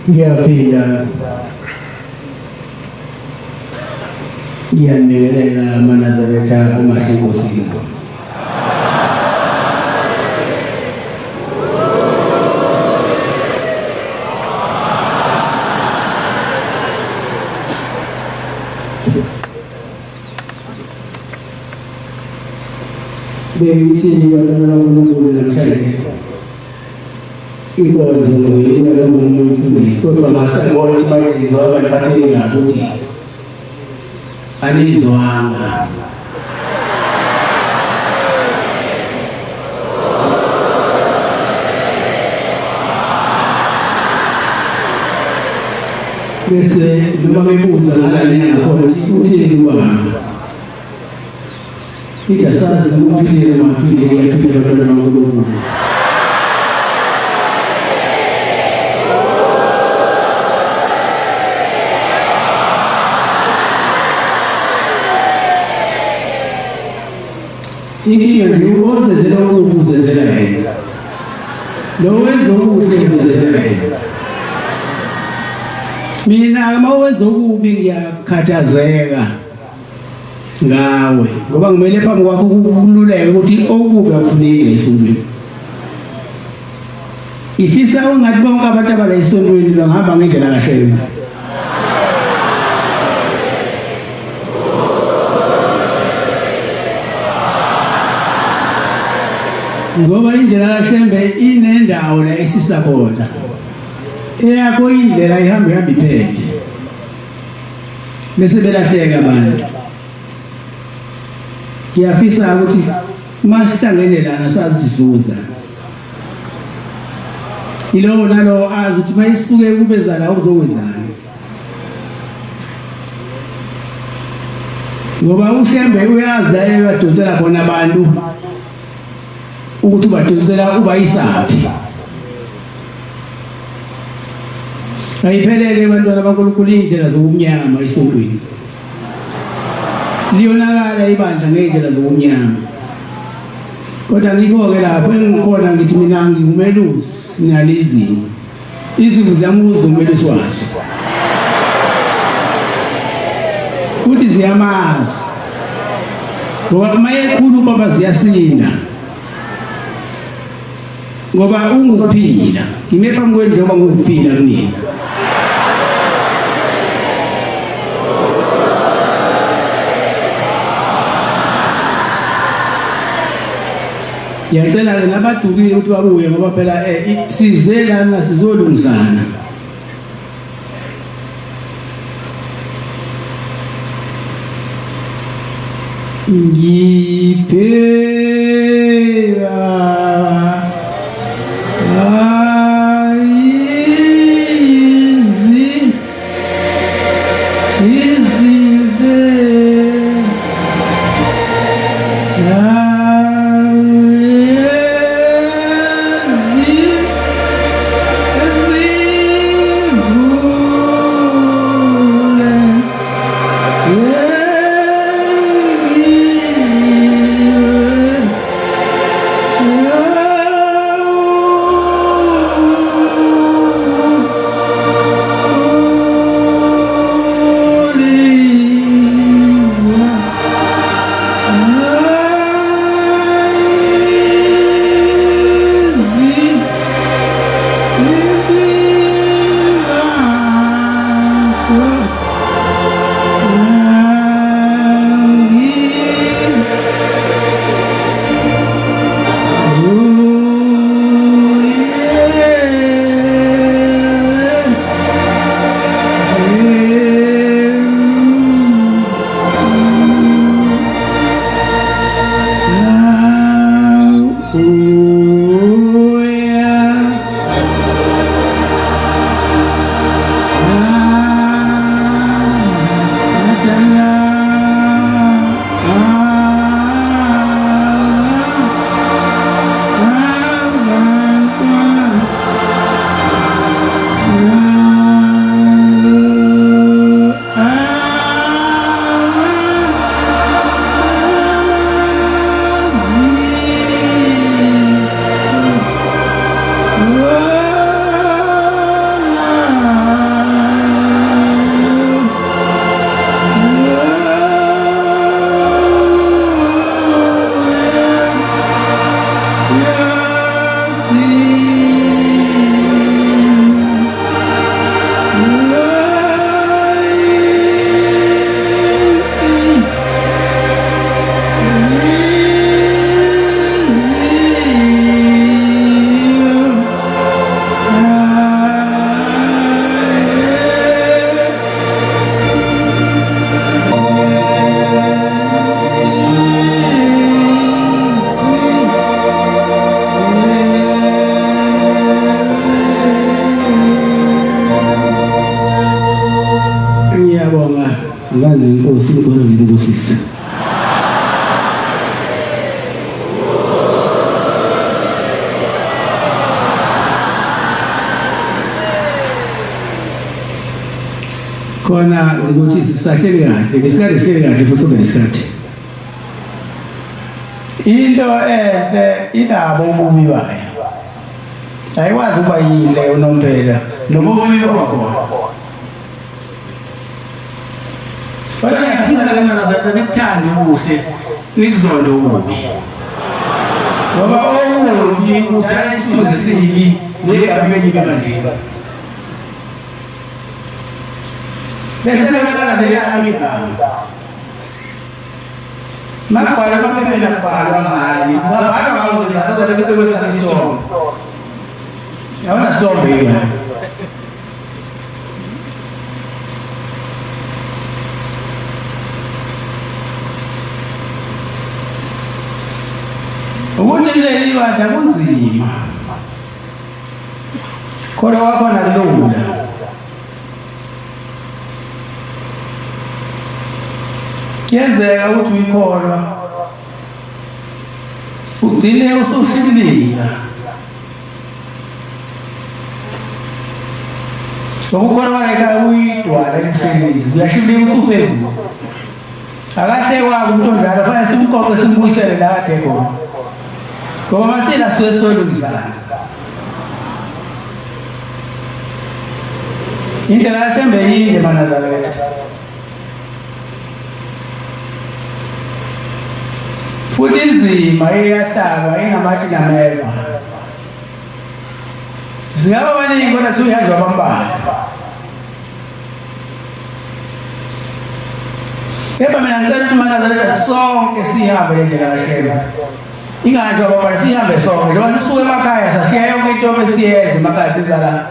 ngiyaphinda ngiyanikelela amanazareta amahle enkosini. Bekuthini bantwana bakaNkulunkulu namhlanje inkonzo zoyina lomfundisi kodwa masibona ukuthi bayidizwa abantu bathini ngakuthi anizwanga bese noma bebuza ngale ngakhona ukuthi uthini kwami itasazi ukuphila amaphilo yaphila abantwana bakaNkulunkulu. Inkinga nje uzenzela okubi uzenzela yena, lo wenza okuhle uzenzela yena. Mina uma wenza okubi ngiyakhathazeka ngawe ngoba ngimele phambi kwakho ukululeka ukuthi okubi akufuneki esontweni. Ifisa ungathi bonke abantu abala esontweni bangahamba ngendlela kahle. Ngoba indlela kaShembe inendawo la esisa khona. Eyakho indlela ihamba iphele. Bese belahleka abantu. Ngiyafisa ukuthi masihlangene lana sazi sizuza. Ilo nalo azi ukuthi mayisuke kubeza la ukuzokwenzani. Ngoba uShembe uyazi la ebadonsela khona abantu ukuthi badonsela ubayisaphi. Ayiphelele abantwana bakaNkulunkulu indlela zobumnyama esontweni. Liyonakala ibandla ngendlela zobumnyama. Kodwa ngikho-ke lapho engikhona ngithi mina ngingumelusi nginalizimo. Izimo ziyamuza umelusi wazo. Uthi ziyamazi. Ngoba mayekhulu baba ziyasinda. Ngoba ungukuphila. Ngime phambi kwendlu ngoba ngukuphila kunina. Ngiyacela ke nabadukile ukuthi babuye ngoba phela size lana sizolungisana. ngaze inkosi zingibusisa. Khona ukuthi sisahleli kahle ngesikhathi sihleli kahle futhi kube nesikhathi. Into enhle inabo ububi bayo. Ayikwazi ukuba yinhle unomphela nobubi bakhona. Kodwa ngiyafisa kanjani zathi nikuthande ubuhle nikuzonde ububi. Ngoba obubi udala isithunzi esibi negameni kanje. Bese kana le amigama. Makwala baphephela kubhalwa ngani? Ngabhala ngawo ngizazo bese kwesa isithombe. Yabona isithombe yini? Ukuthi leli bandla kunzima. Khona wakhona kulula. Kuyenzeka ukuthi uyikholwa ugcine usushilika ukukholwa kwakhe uyidwala emsebenzini uyashilika usuphezulu akahle kwabo umuntu onjalo fanele simqoqe simbuyisele la kade khona ngoba masila sisolungisana indlela yashembe yinde Nazaretha. Futhi inzima iyahlaba ingamathi nameva. Singaba baningi kodwa tuyazwa bambala. Kepha mina ngicela ukuthi Nazaretha sonke sihambe le ndlela kaHlelo. Ingathi baba sihambe sonke njengoba sisuke emakhaya sashiya yonke into besiyeza emakhaya sizala.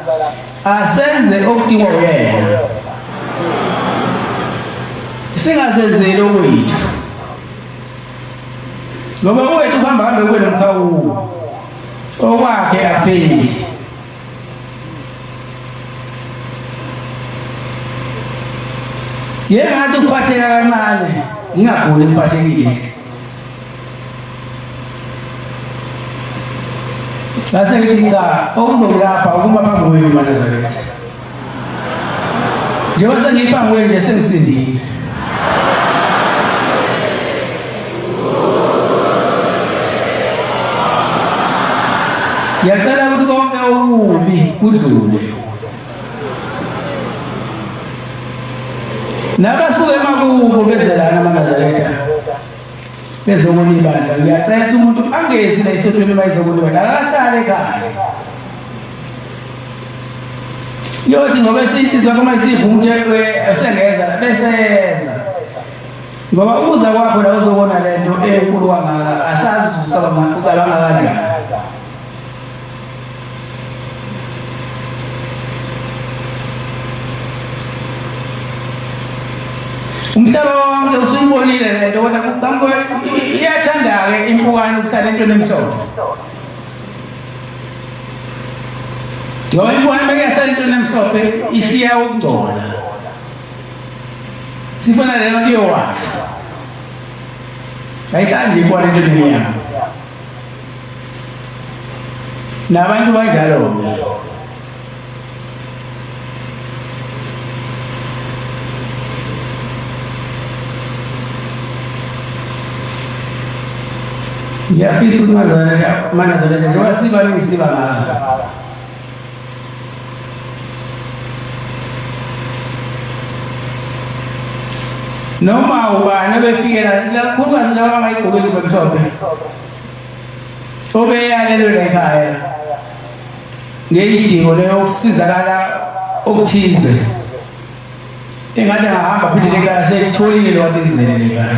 Asenze okudingwa uyena. Singazenzeli okwethu. Ngoba wethu kuhamba hambe kwelo mkhawulo okwakhe apheli. Yena ngathi ukuphatheka kancane ngingaguli ngiphathekile. Base ngithi cha okuzolapha ukuma phambi kwenu Nazaretha. Njengoba sengiphambi kwenu nje sengisindile. Yacela ukuthi konke ububi kudlule. Nabasuke emakubo bezelana Nazaretha. Bezobona ibandla. Ngiyacela ukuthi umuntu angezi la isontweni mayizobona ibandla akahlale ekhaya. Yothi ngoba isihliziyo yakho mayisivuthe esengeza la beseza. Ngoba uza kwakho la uzobona lento enkulu kangaka asazi ukuthi ucabanga kanjani. Umhlaba wonke usuyibonile lento kodwa kubango iyathanda ke impukane ukuhlala entweni emhlophe. Ngoba impukane bekehlala entweni emhlophe ishiya ukugcola. Sifana leyo nto yowasha. Ayihlanje impukane entweni emnyama. Nabantu banjalo. Ngiyafisa ukuthi Nazaretha njengoba sibaningi siba ngapha. Noma ubani befikela la khulukazi laba abangayigqokeli kwemhlophe. Obeyalelwe ekhaya. Ngeyidingo leyo ukusizakala okuthize. Engathi angahamba phinde ekhaya sekutholile lo wathi izelele ekhaya.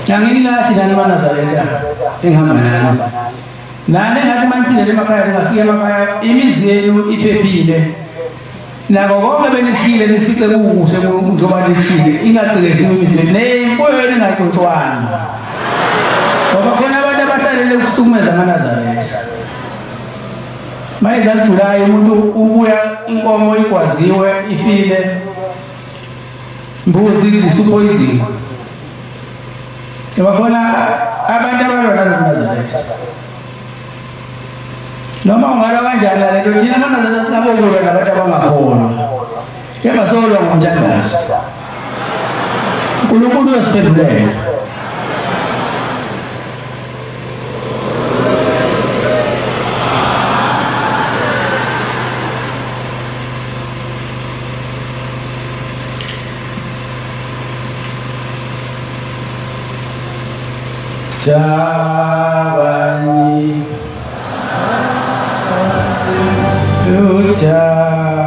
Yangilathi nani Nazaretha engihamba nani. Nani ngathi maniphindele emakhaya ngafika emakhaya imizi yenu iphephile. Nako konke benishile nifice kukuhle njengoba nishile ingagcezi imizi nemfuyo engaxoxwanga. Ngoba khona abantu basalele ukuhlukumeza amaNazaretha. Mayeza July umuntu ubuya inkomo ikwaziwe ifile mbuzi isupoison. Sebabona abantu abalona noNazaretha. Noma ungalo kanjani lento thina amaNazaretha sabokulwa nabantu abangakholwa. Kepha solwa ngomthandazo. uNkulunkulu uyasiphendulela. Jawani Jawani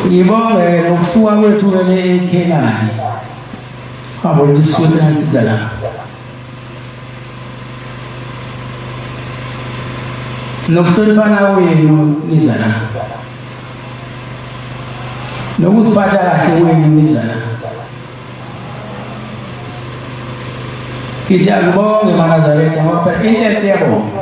Ngibonge ngokusuka kwethu eKenani. Kwabo lisukela nansiza la. Nokuhloniphana wenu niza la. Nokuziphatha kahle wenu niza la. Ngithi akubonge amaNazaretha ngoba into yabonga.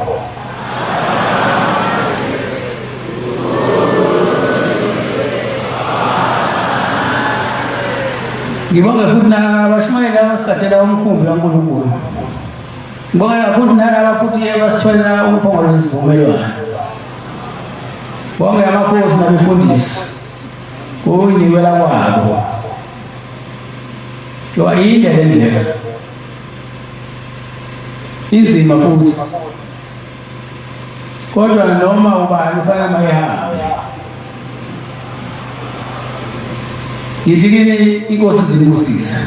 Ngibonga futhi nabashumayela abasigadela umkhumbi kaNkulunkulu. Ngibonga futhi nalabo futhi abasitholela umphongolo wesivumelwano. Bonke amakhosi nabefundisi. Kuyiniwela kwabo. So ayinde le ndlela. Inzima futhi. Kodwa noma ubani ufana mayihambe. Ngithi kini inkosi zingusisa.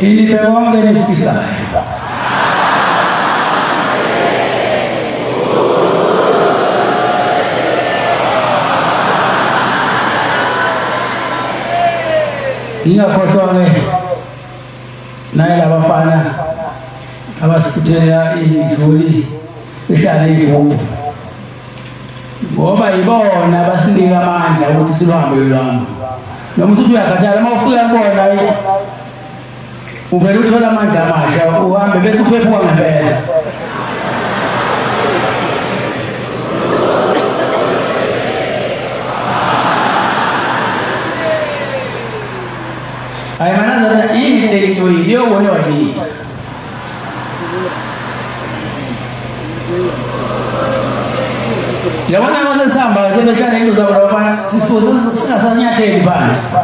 inipe konke nikufisayo. Ngingakhohlwa-ke naye labafana abasithuthela ijuli behlala iy'hubo, ngoba yibona abasinika amandla ukuthi siluhambe loluhambo. Noma usuthi uyakhathala, uma ufika kubona uvele uthola amandla amasha, uhambe bese uphephuka ngempela. Hayi manazana yini le into yini yobona yini? Yabona masesihamba sebehlala into zabo labafana singasanyatheli phansi,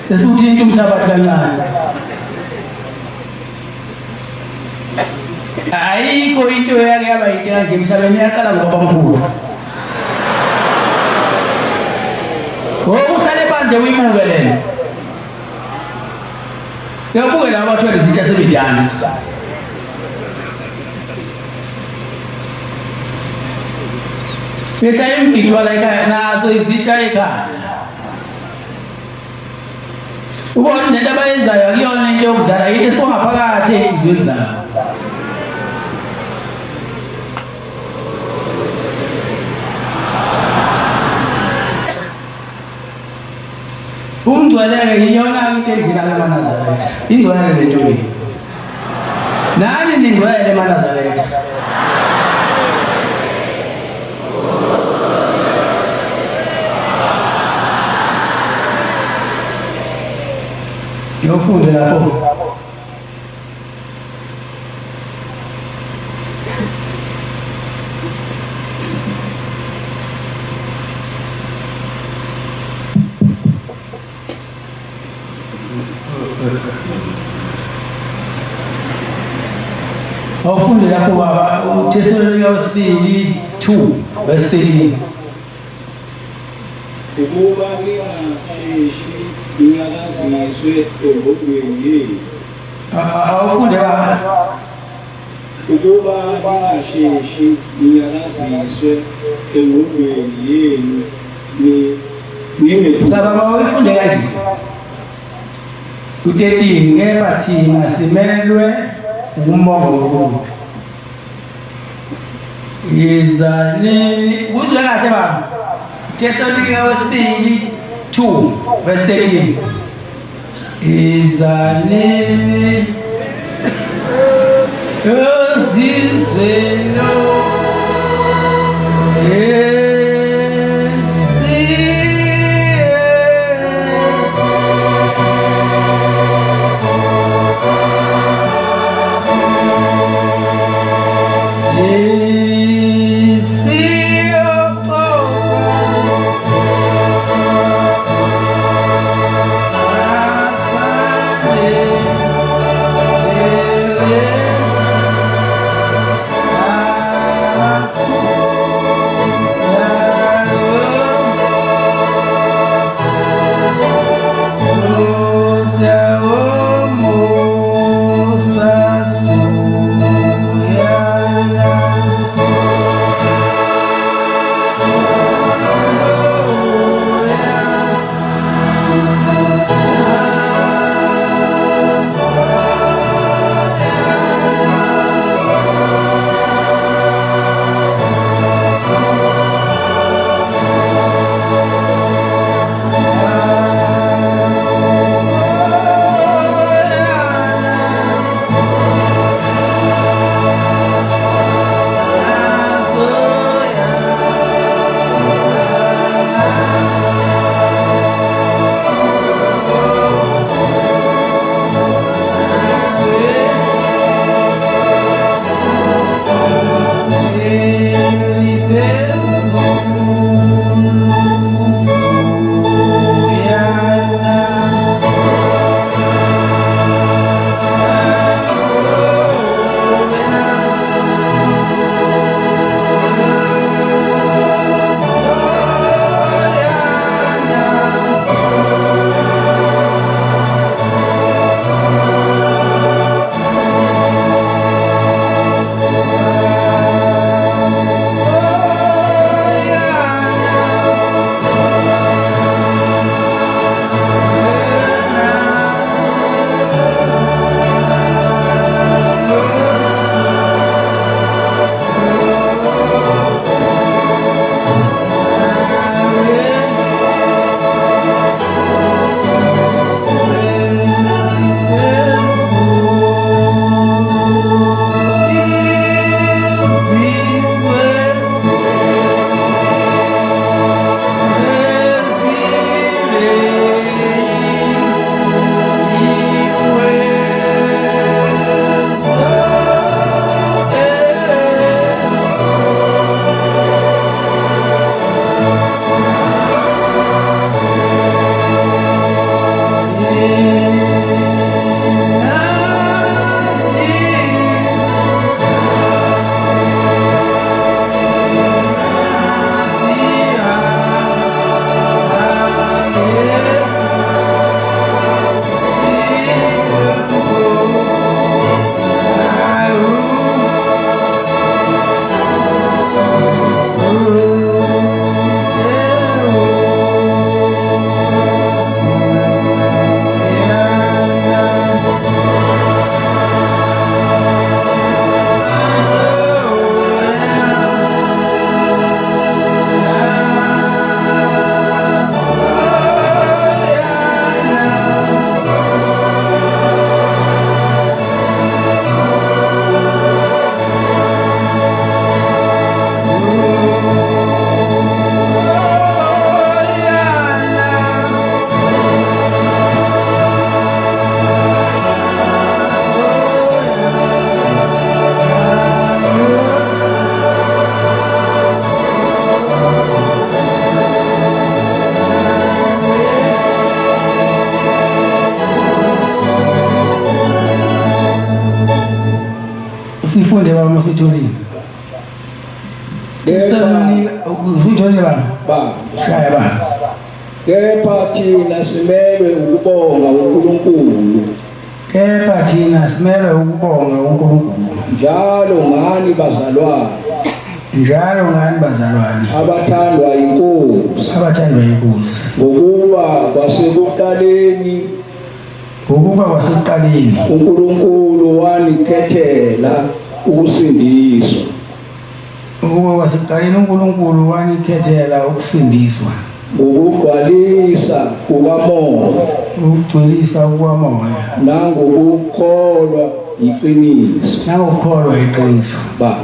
sesuthinta umhlabathi kancane. Ayikho into yake yaba yinto kanje emhlabeni, yaqala ngobabamkhulu. Uhlale phansi uyibuke lena, uyabuke laba bathwele izitsha sebedansi. Beshaya imigidwa la ekhaya nazo izitsha ekhaya. Ubona lento abayenzayo akuyona into yokudlala, yinto esingaphakathi ezizweni zabo. Umgcwaleke yiyona into endlina kaManazaretha, ingcwele lento yini. Nani ningcwele eManazaretha? Yofunde lapho. Awufunde lapho baba, uThessalonike wesibili 2 verse 13. Ukuba ningasheshi ningakaziswe engqondweni yenu. Awufunde baba. Ukuba ningasheshi ningakaziswe engqondweni yenu ningethuki. Baba uyifunde kahle. U13 ngeba thina simelwe umbongo uNkulunkulu. Izanini uzwe kahle baba. Thessalonike wesibili 2 verse 13. Izanini ezizwelo usitholile usitholile ba shaya ba kepha thina simelwe ukubonga uNkulunkulu kepha thina simelwe ukubonga uNkulunkulu njalo ngani bazalwane abathandwa inkosi ngokuba kwasekuqaleni uNkulunkulu wanikhethela ukusindiswa ukugcwalisa kukamoya nangokukholwa iqiniso ba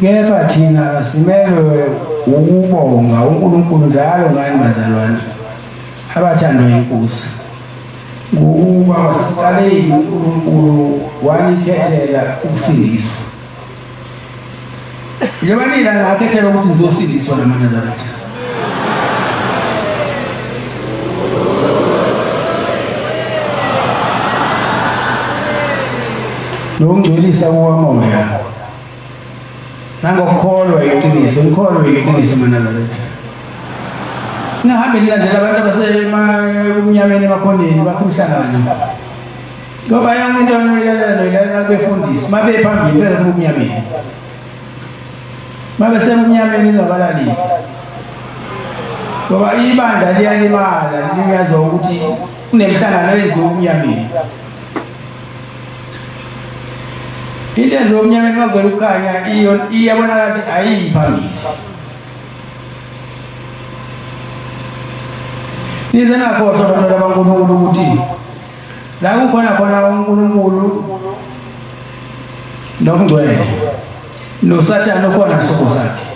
kepha thina simelwe ukubonga uNkulunkulu njalo ngani bazalwane abathandwa inkosi ngokuba wasekuqaleni uNkulunkulu wanikhethela ukusindiswa njengoba nina ngakhethela ukuthi nizosindiswa namaNazaretha nokungcwelisa kukamoya nangokukholwa iqiniso maNazaretha ngahambe nilandela abantu abasemnyameni emakhondeni bakhumhlangano ngoba yonke into noyilalela befundisi mabe phambili bekumnyameni mabe semnyameni ngabalaleli ngoba ibandla liyalimala liyazi ukuthi kunemhlangano eyenziwa kumnyameni into eyenziwa kumnyameni magwela ukukhanya iyabonakala ukuthi ayiphambili nize nakhohlwa abantwana baNkulunkulu ukuthi la kukhona uNkulunkulu nomngcwele noSathane ukhona isoko sakhe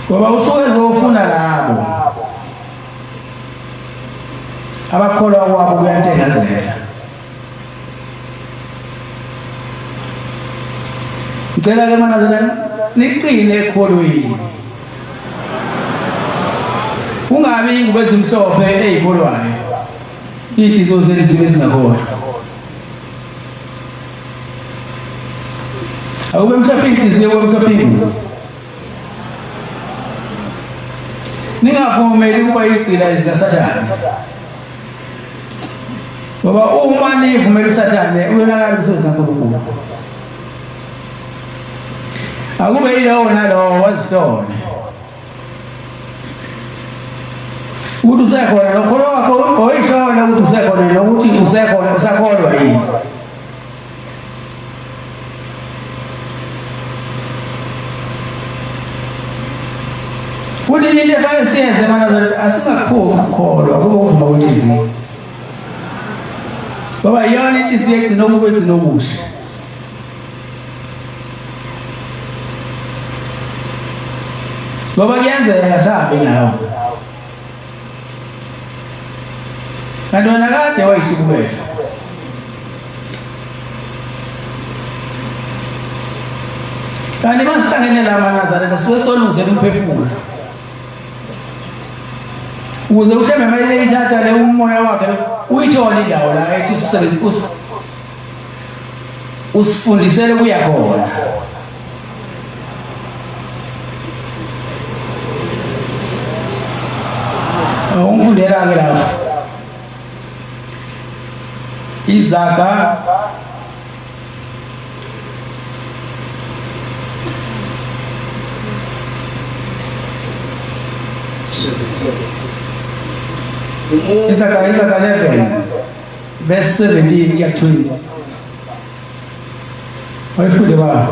ngoba usuke ezofuna labo abakholwa kwabo kuyantekazela ngicela ke manazalwane niqine ekholweni ungabi ingubo ezimhlophe ezikholwayo inhliziyo zenu zibe zingakholwa awube mhlophe inhliziyo wemhlophe ingubo ningavumeli ukuba igqila ezikaSathane ngoba uma nivumela uSathane uyonakala umsebenzi kaNkulunkulu akube yilowo nalowo wazihlole ukuthi usekhona nokholo wakho oyihlola ukuthi usekhona nokuthi usekhona usakholwa yini futhi into efanele siyenze manazalwane asingakuphoki ukukholwa kube ukuvuma kwenhliziyo ngoba iyona inhliziyo egcina okugcina okuhle ngoba kuyenzeka sahambe nawe kanti wena kade wayihlukela kanti masihlangene la maNazaretha suke solungisela umphefumulo ukuze uhleme mayile ithatha le umoya wakhe uyithole indawo la ethi usifundisele kuya khona ungifundela ke lapho Izaga Izaga 11 verse 17 ya 20 Wayifunde ba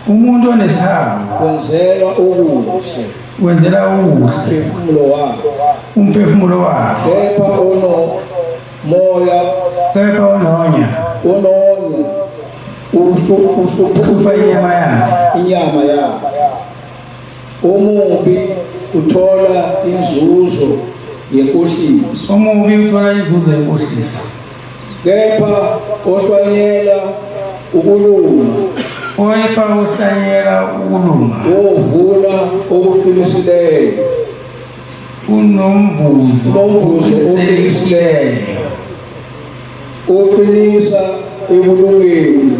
umuntu onesihawu wenzela ubuhle umphefumulo wakhe kepha unonya uhlupha inyama yakhe umubi uthola inzuzo yenkohliso kepha ohlwanyela ukulunga ohlanyela ukulunga wovuna okuqinisileyo unomvuzo oqinisekileyo oqinisa ekulungeni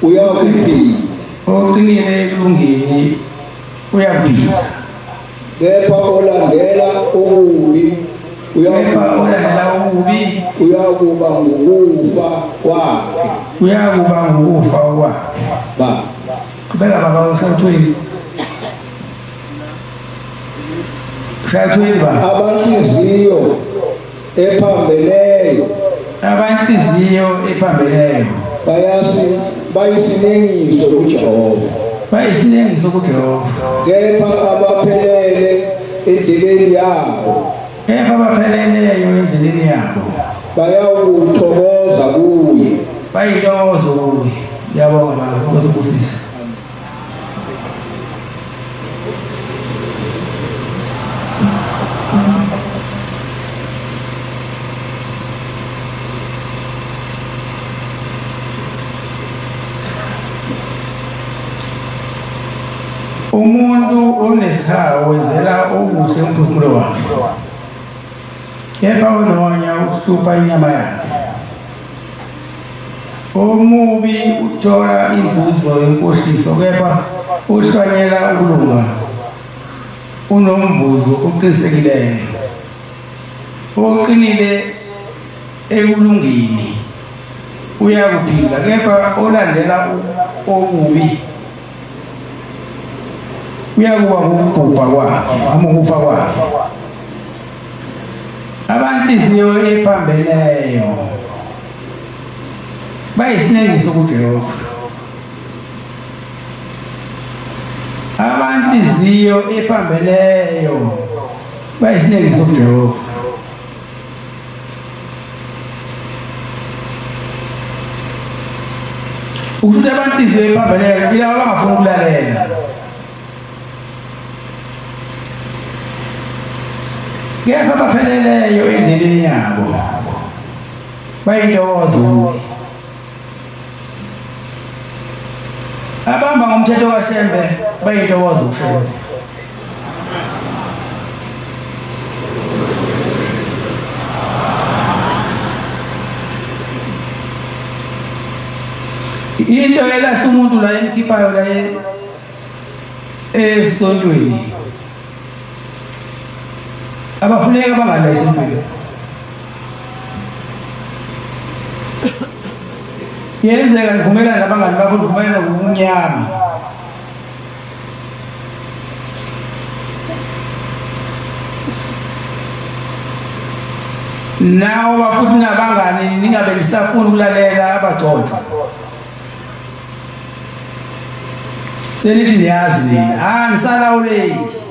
uyakuphila oqinile ekulungeni uyaphila kepha olandela okubi uyakuba ngokufa kwakhe ba qhubeka baba usathweni ba abanhliziyo ephambeleyo bayisinengiso kuJehova kepha abaphelele endleleni yabo bayawuthokoza kuye yabonga baba kusibusisa umuntu onesihawu wenzela okuhle umphefumulo wakhe kepha unonya uhlupha inyama yakhe omubi uthola inzuzo yenkohliso kepha uhlwanyela ukulunga unomvuzo oqinisekileyo oqinile ekulungeni uyakuphila kepha olandela okubi uyakuba ukubhubha kwakhe ukufa kwakhe abanhliziyo ephambeleyo bayisinengiso kuJehova abanhliziyo ephambeleyo bayisinengiso kuJehova ukuthi abanhliziyo ephambeleyo ilabo abangafuni ukulalela kepha abapheleleyo endleleni yabo bayintokozo abamba ngomthetho kaShembe bayintokozo kuShembe into elahla umuntu la emkhiphayo la esontweni abafuneka bangalayisi impilo yenzeka nivumelana nabangani bakho nivumelana ngokunyama nawo bafuthi nabangani ningabe nisafuna ukulalela abagcotshwa senithi niyazi nina nisalawuleki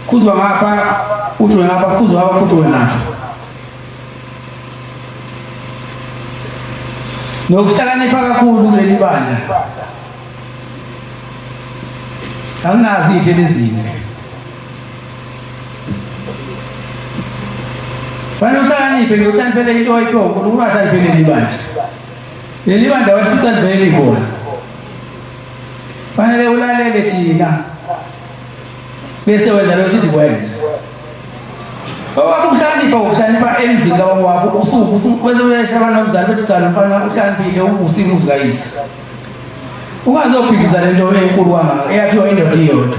kuzwa ngapha utshwe ngapha kuzwa ngapha utshwe ngapha nokuhlakanipha kakhulu kuleli bandla anginazi iy'thelo ezinhle fanele uhlakaniphe ngiyohlaniphele into oyitoko ungahlaniphele leli bandla wathi uhlaniphele ikhona fanele ulalele thina bese wenza lo sithi kwenza ukuhlakanipha ukuhlakanipha emzini wakho usuku bese uyashaba nomzali bethi cha mfana uhlaniphile ubusimuzi kayisi ungazobhidliza lento enkulu kangaka eyakhiwa indoda iyodwa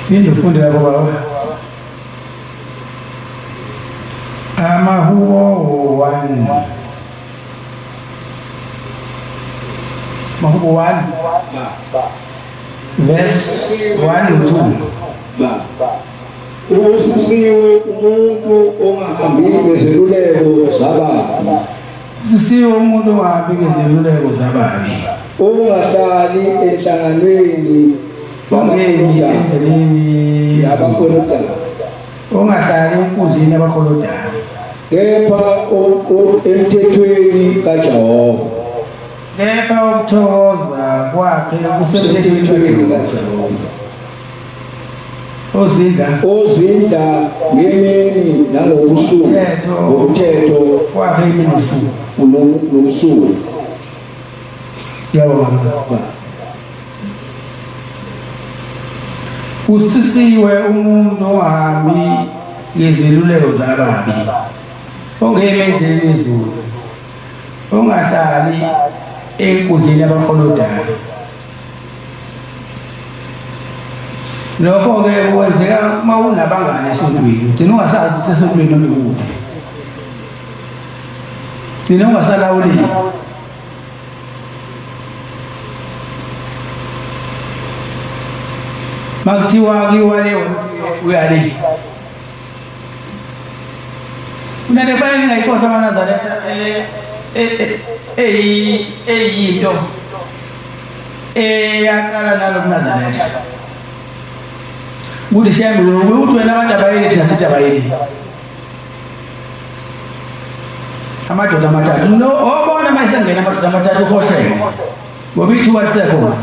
phinde ufunde lapho baba Mahubo 1 Mahubo 1 verse 1 to 2 usisiwe umuntu ongahambi ngezeluleko zababi usisiwe umuntu ongahambi ngezeluleko zababi ongahlali enhlanganweni endleleni yabakholodayo ongahlali enkundleni yabakholodayo kepha emthethweni kaJehova kepha ukuthokoza kwakhe kusemthethweni kaJehova ozidla ngemini nangobusuku ngomthetho kwakhe imini nobusuku nobusuku. Yabona usisiwe umuntu ohambi ngeziluleko zababi ongemendleni ezulu ongahlali enkundleni abakholodayo. Lokho ke kwenzeka uma unabangane esontweni ugcina ungasazi ukuthi esontweni noma ikuphi, ugcina ungasalawuleki. Makuthiwa kiwa leyo uyale unanefanya ningayikhohlwa amaNazaretha eyinto eyaqala nalo kuNazaretha ukuthi shembe ukuthi wena abantu abayeli thina sithi abayeli amadoda amathathu no obona mayisengena amadoda amathathu uhosheke ngoba ithuba lisekhona.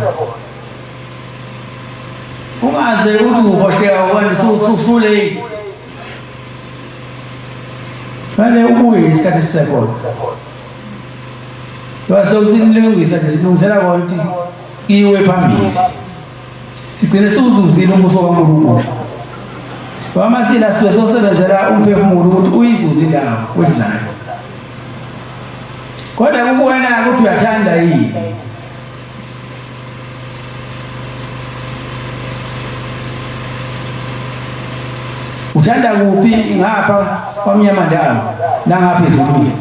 Ungaze ukuthi uhosheka ukwenza usule fanele ubuye isikhathi sisekhona. Wasilungisa silungisela konke iwe phambili sigcine siwuzuzile umbuso kaNkulunkulu. Wamasila siwe sosebenzela umphefumulo ukuthi uyizuze indawo wethizayo, kodwa kukuwena ukuthi uyathanda yini. Uthanda kuphi ngapha kwamnyama ndawo nangapha ezulwini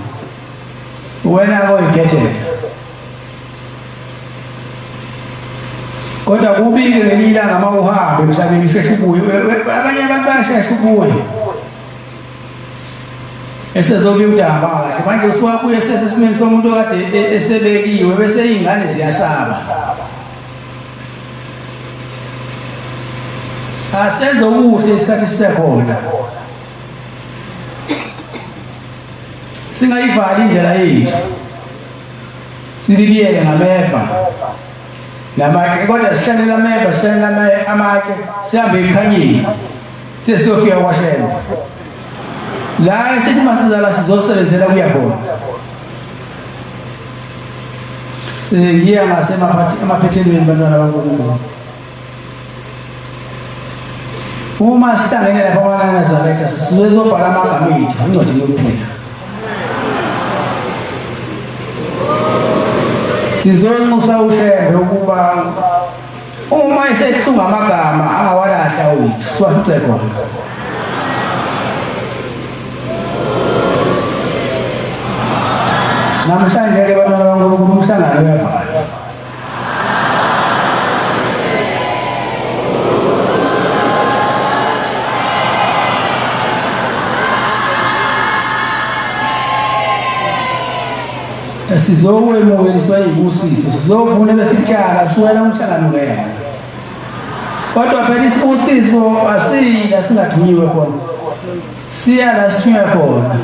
wena koyikhethela. Kodwa kubike ngelinye ilanga uma uhambe emhlabeni usheshe ubuye, abanye abantu bayashesha ubuye esezobuye udaba kahle. Manje usuwabuye esesimeni somuntu okade esebekiwe bese iy'ngane ziyasaba. Asenze ubuhle isikhathi sisekhona, singayivali indlela yethu sibibiyele ngameva namatshe, kodwa sihlale lameva sihlale amatshe sihambe ekhanyeni sesiyofika kwaShembe la esithi masizala sizosebenzela kuya khona. Sengiya ngasemaphethelweni bantwana baNkulunkulu. Uma sihlangene lapha kwaNazaretha sizobhala amagama ethu encwadini yokuphila. Sizonxusa uShembe ukuba uma esehlunga amagama angawalahla wethu siwafice khona. Namhlanje-ke bantwana baNkulunkulu umhlangano uyavalwa. Sizokwemukeliswa iy'busiso, sizovuna besitshala kusukela umhlangano ngena. Kodwa phela isibusiso asila singathunyiwe khona, siya la sithunywe khona.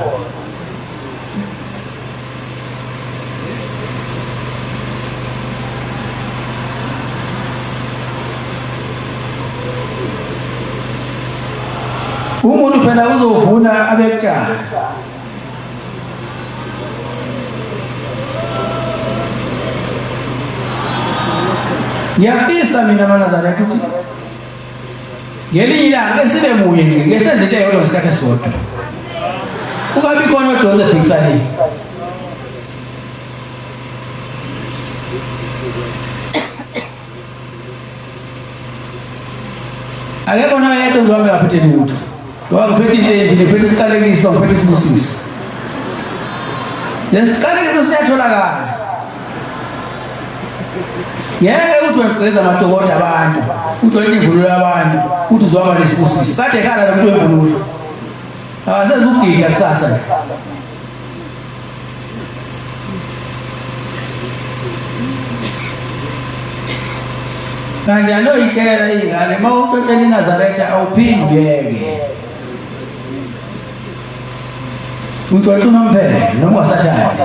Umuntu phela uzovuna abekutshala. Ngiyafisa mina amaNazaretha ukuthi ngelinye ilanga sibe munye nje ngesenze into eyodwa ngesikhathi esisodwa, kungabi khona odonsa ebhikisaneni. Akekho noyedwa ozohambe ngaphethe lutho, ngoba ngiphethe intembi, ngiphethe isiqalekiso, ngiphethe isibusiso. Lesi siqalekiso siyatholakala. Ngeke uthi wegqeza amadokoda abantu, uthi wenza imvunulo yabantu, uthi uzohamba nesibusiso. Kade ekhala lo muntu wemvunulo akaseze ukugida kusasa. Kanti anoyitshela iy'ngane uma utshotshela iNazaretha awuphinde uyeke. Utshotshwa unomphela noma ungasathandi.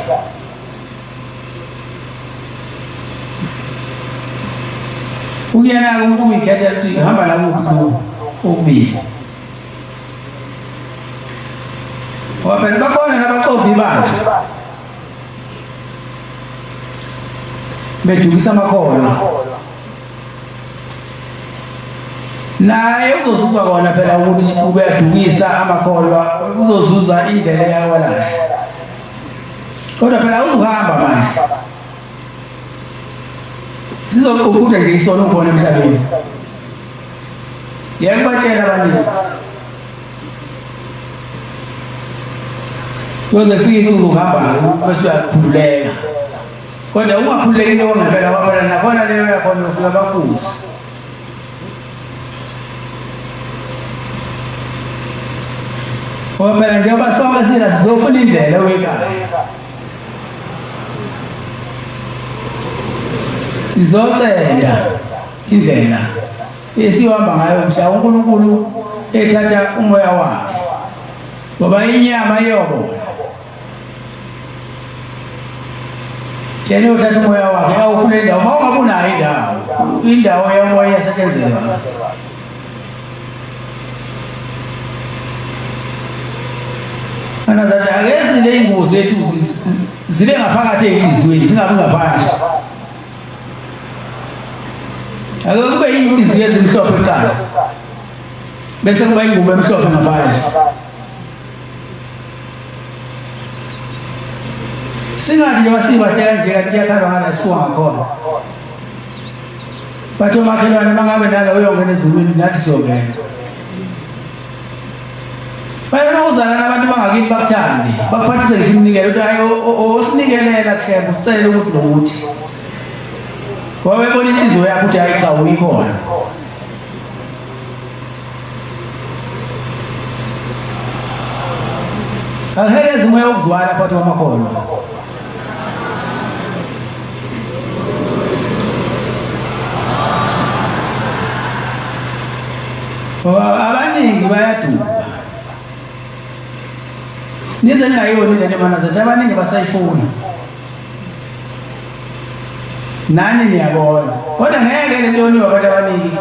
Uyena umuntu uyikhethela ukuthi hamba la kuphi lo. okubili ngoba phela bakhona nabacovi ibandla bedukisa amakhono naye uzozuzwa kona phela ukuthi ube yadukisa amakholwa uzozuza indlela yakwalahle kodwa phela uzuhamba manje sizoqhuqhuda nje isona ubona emhlabeni yakubatshela abaningi kuze kufike uzuhamba bese uyakhululeka kodwa ungakhululekile ngempela kwaphela nakhona leyo yakhona ufika bakuzi ngoba phela njengoba sonke sila sizofuna indlela wekhaya sizocela indlela esihamba ngayo mhla uNkulunkulu ethatha umoya wakhe ngoba inyama iyobona yena uthatha umoya wakhe awufuna indawo mawungabunayo indawo yomoya yasetshenziswa anazathi ake le ingozi zethu zibe ngaphakathi enhliziyweni zingabi ngaphandle ake kube inhliziyo ezimhlophe ekhaya bese kuba ingubo emhlophe ngaphandle singathi nje wasibahle kanje kanti kuyakhala ngala siwa ngakhona batho makhelwane mangabe nalo uyongena ezulwini nathi siyongena bayana uzana nabantu bangakini bakuthandi bakuphathise ngisho imnikelo ukuthi hayi osinikelela kuhlembu sicela ukuthi nokuthi ngoba bebona inhliziyo yakho ukuthi hayi cha uyikhona aheleze umoya wokuzwala phakathi kwamakhono abaningi bayaduka nize ngayoni lento manazathi abaningi basayifuna nani niyabona kodwa ngeke lentoni wabantu abaningi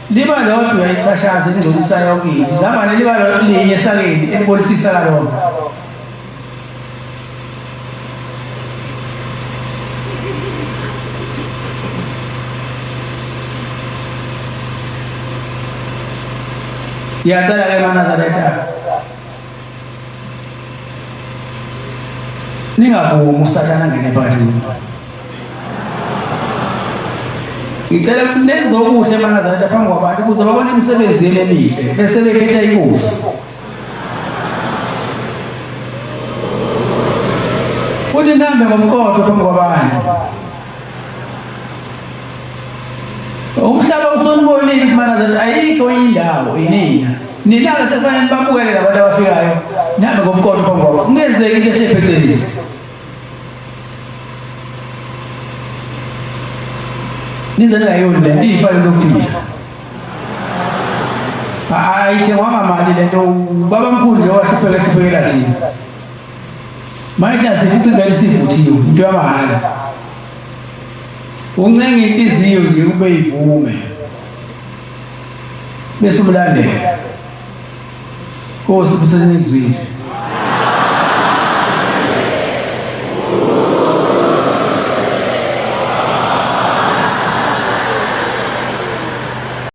liba lodwa uyayithashaza nizolisa yonke into zamane liba linye sakeni elibonisisa kalonke yacala ke manazaretha ningavumi usathana ngene phakathi ngicela ukuthi nenze okuhle manazaretha phambi kwabantu ukuze babone imisebenzi yenu emihle bese bekhetha inkosi futhi nihambe ngomqondo phambi kwabantu umhlaba usonibonile manazaretha ayikho indawo inina nilanga sekufanele bamukele labantu abafikayo nihambe ngomqondo phambi kwabo kungenzeki into esephecelezi nize ngayoni lento ifana nokuthini ayithengwa ngamali lento babamkhulu nje wahluphekela thina manje asifice isivuthiwe into yamahala uncenga inhliziyo nje kube ivume bese umlandela Nkosi busenizwile